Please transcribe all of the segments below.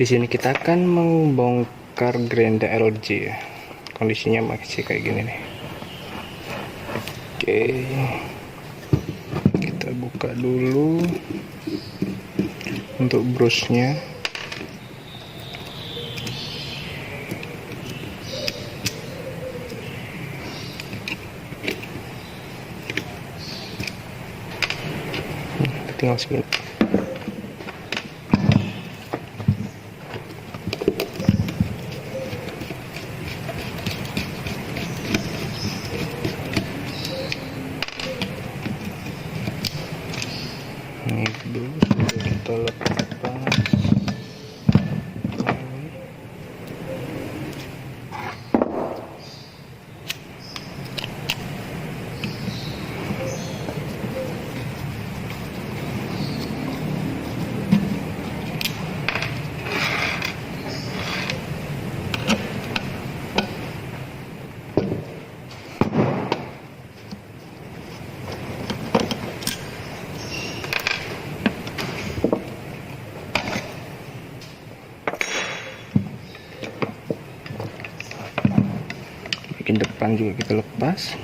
Di sini kita akan membongkar gerinda LG ya. Kondisinya masih kayak gini nih. Oke. Kita buka dulu untuk brusnya. Tinggal segini. Ini dulu sudah kita lepas. Bagian depan juga kita lepas.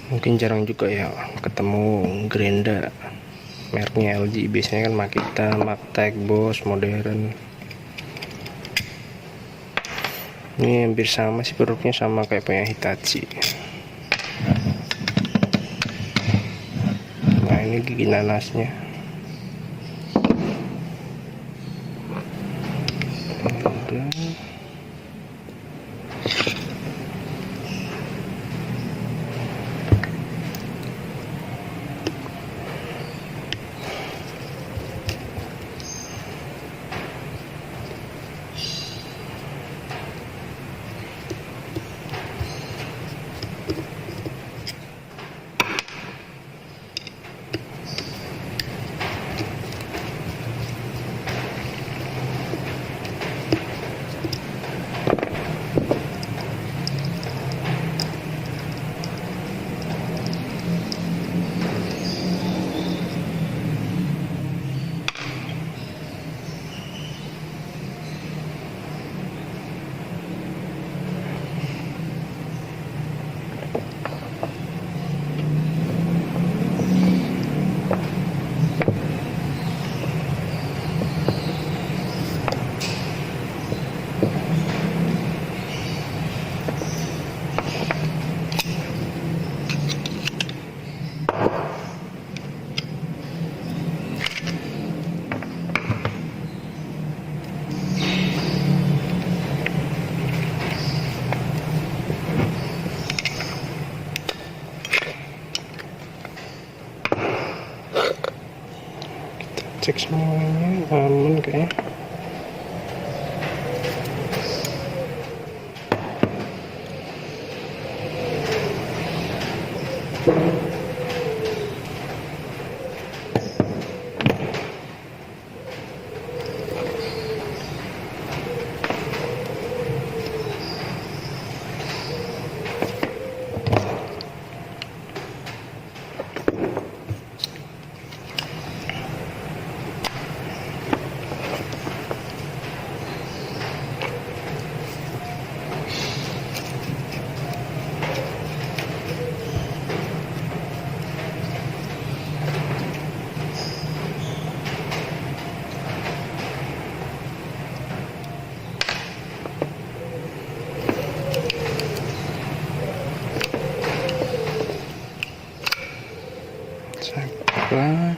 Mungkin jarang juga ya ketemu gerinda mereknya LG. Biasanya kan Makita, Magtech, Bose, modern. Ini hampir sama sih produknya, sama kayak punya Hitachi. Nah, ini gigi nanasnya. Udah. Cek semuanya aman kayaknya. Kelar.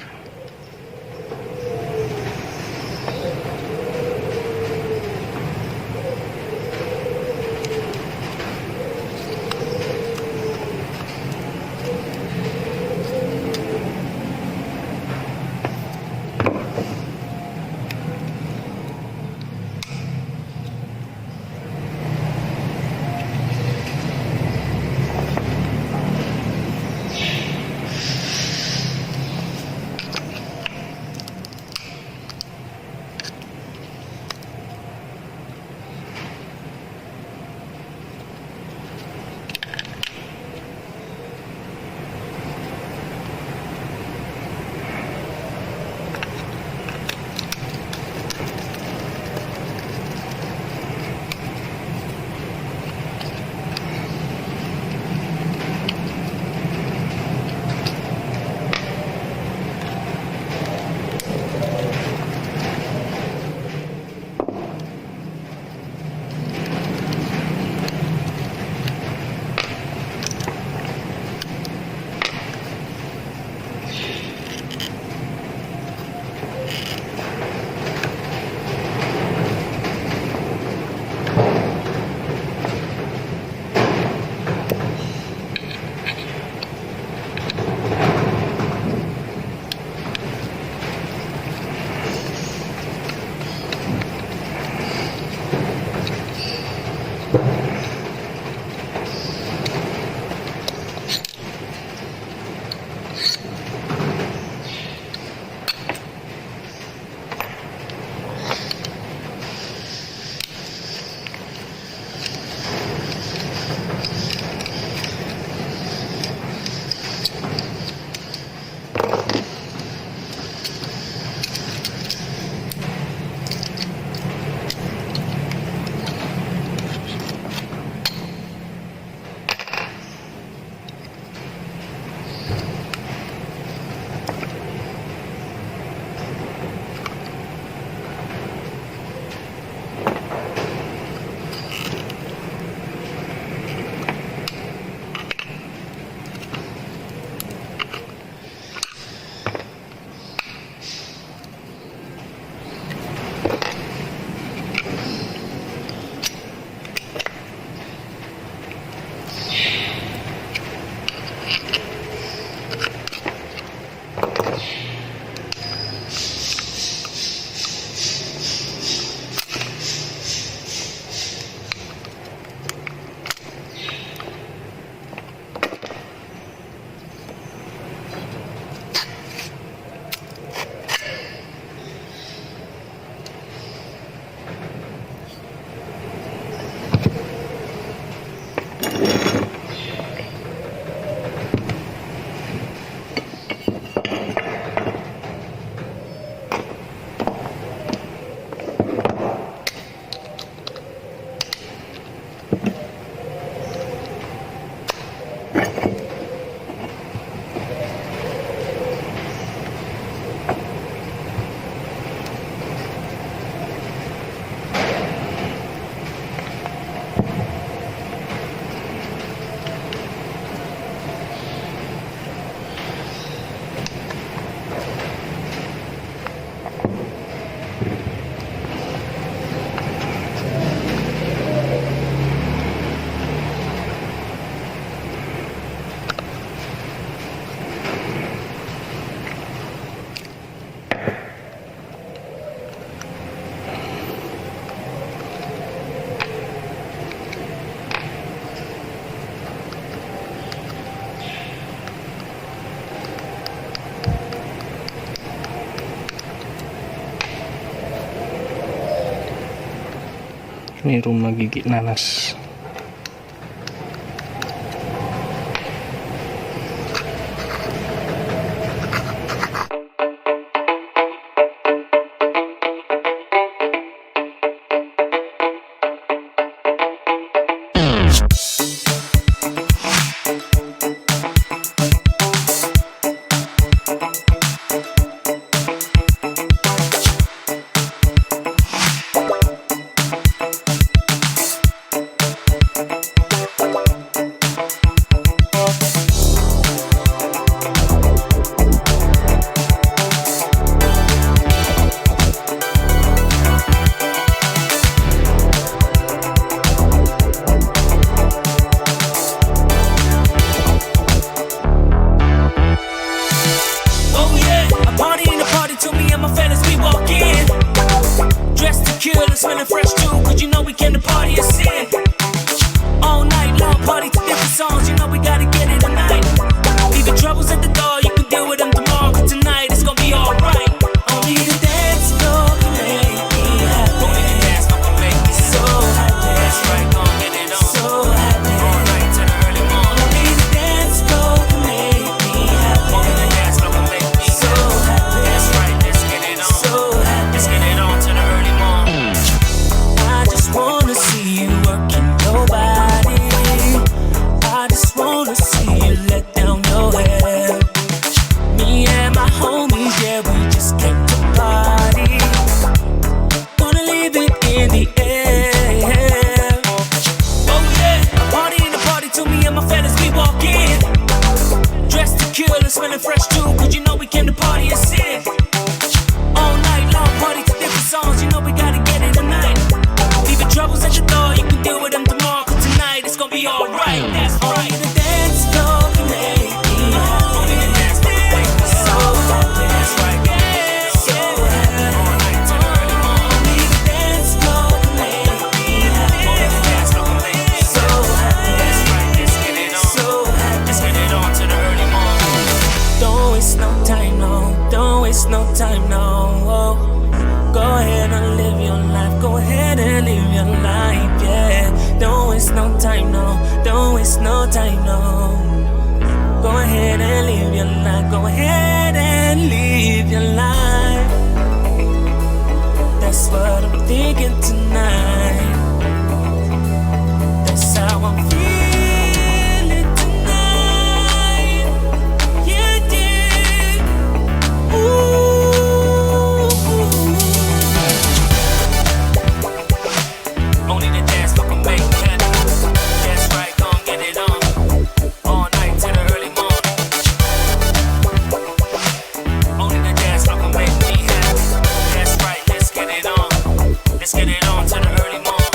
Ini rumah gigi nanas. Smelling fresh too, cause you know we came to party and sin. All night long, party to different songs, you know we gotta get it tonight. Leave your troubles at the door, you can deal with them tomorrow, cause tonight it's gonna be alright. Only the dance floor can make me happy. Only the dance floor can make me so happy. That's right, gon' get it on. So happy. All night to the early morning. Only the dance floor can make me happy. Only the dance floor can make me so happy. That's right, let's get it on. So happy. Let's get it on to the early morning. I just wanna see you working your body. I just wanna see you let down your hair. Me and my homies, yeah, we just came to party. Wanna leave it in the air. Oh yeah, party in the party to me and my fellas, we walk in. Dressed to kill and smelling fresh too, cause you know we came to party and sin. All night long, party to different songs, you know we gotta get it tonight. Leave your troubles at the door, you can deal with them tomorrow, cause tonight it's gonna be alright. That's right. Only the dance floor can make me happy. Only the dance floor can make me so happy. That's right. So happy. All night to the early morning. Only the dance floor can make me happy. Only the dance floor can make me so happy. That's right. Let's get it on. So happy. Let's get it on to the early morning. Don't waste no time, no. Don't waste no time, no. Oh. Go ahead and live your life. Go ahead and live your life, yeah. Don't waste no time, no. Don't waste no time, no. Go ahead and live your life. Go ahead and live your life. That's what I'm thinking tonight. That's how I'm feeling tonight. Yeah, yeah. Ooh. Only the dance floor can make me happy. That's right, gon' get it on. All night to the early morning. Only the dance floor can make me happy. That's right, let's get it on. Let's get it on to the early morning.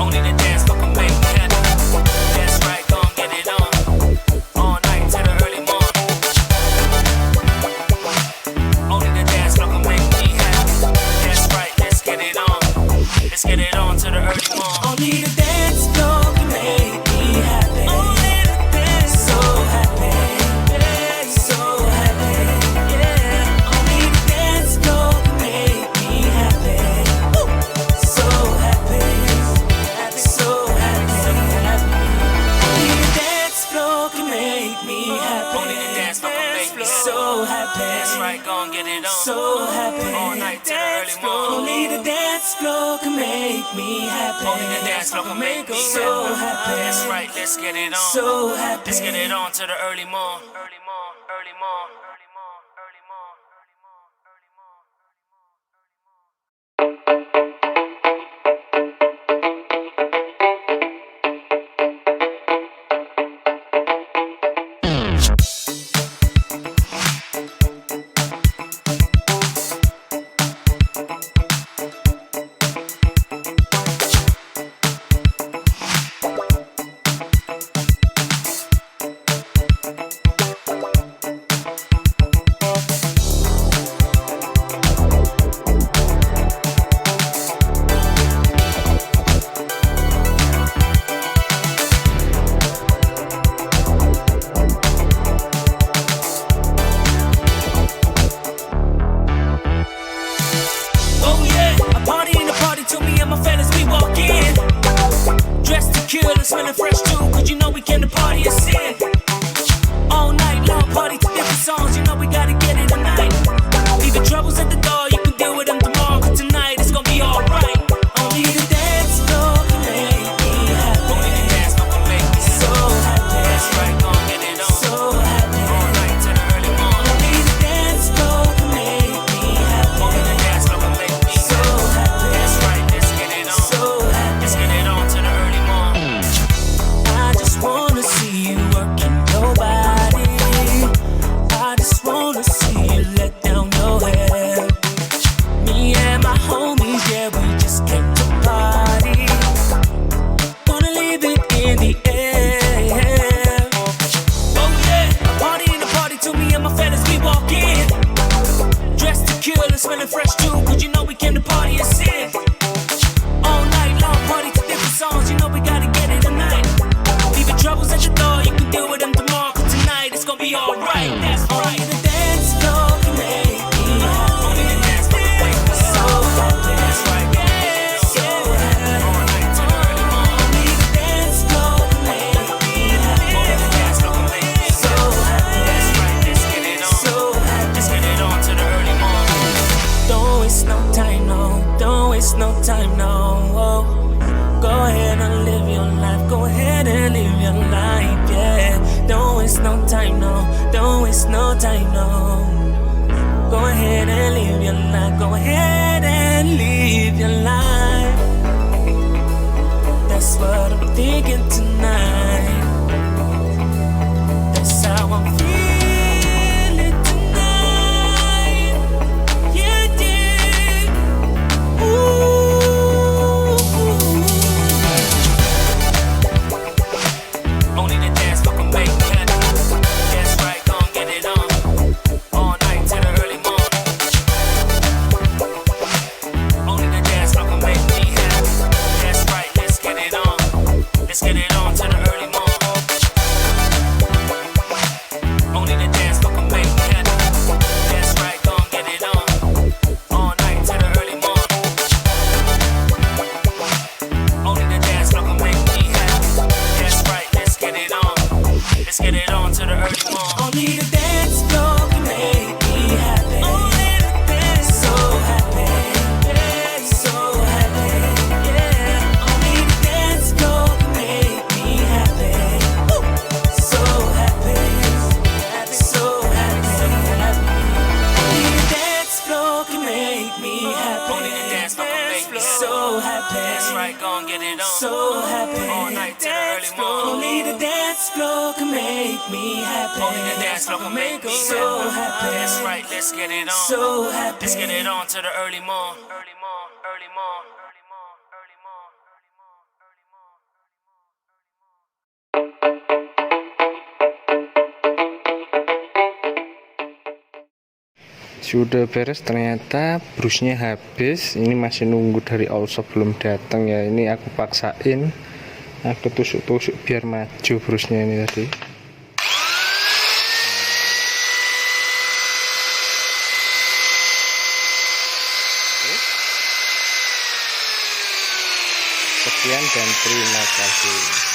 Only the dance floor can make me happy. That's right, gon' get it on. All night to the early morning. Only the dance floor can make me happy. That's right, let's get it on. Let's get it on to the early morning. Only the dance floor can make me happy. Only the dance so happy. Yeah, so happy. Yeah. Only the dance floor can make me happy. Woo. So happy. So happy. So happy. Only the dance floor can make me happy. Only the dance floor can make me so happy. That's right, gon' get it on. So happy. All night to the early morning. Only the dance floor can make me happy. Only the dance floor can make me so happy. That's right, let's get it on. So happy. Let's get it on to the early morning. Early morning. Early morning. Early morning. Early morning. time, no. Go ahead and live your life. Go ahead and live your life. That's what I'm thinking tonight. That's how I'm feeling tonight. Yeah, yeah. Ooh. Only the dance floor can make me happy. That's right, gon' get it on. All night till the early morning. Only the dance floor can make me happy. That's right, let's get it on. Let's get it on till the early morning. Only the dance floor can make me happy. That's right, gon' get it on. All night till the early morning. Only the dance floor can make me happy. That's right, let's get it on. Let's get it on till the early morning. Only the dance floor can make me happy. Only the dance, so happy, yeah, so happy, yeah. Only the dance floor can make me happy. Woo. So happy, so happy, so happy. Only the dance floor can make me happy. Only the dance floor can make me so happy. That's right, gon' get it on. So happy. All night till the early morning. Only the dance floor can make me happy. Only the dance floor can make me so happy. That's right, let's get it on. So happy. Let's get it on to the early morning. Early morning, early morning, early morning, early morning, early morning. Sudah beres, ternyata brusnya habis. Ini masih nunggu dari all shop belum datang ya. Ini aku paksain, aku tusuk-tusuk biar maju brusnya ini tadi. Sekian dan terima kasih.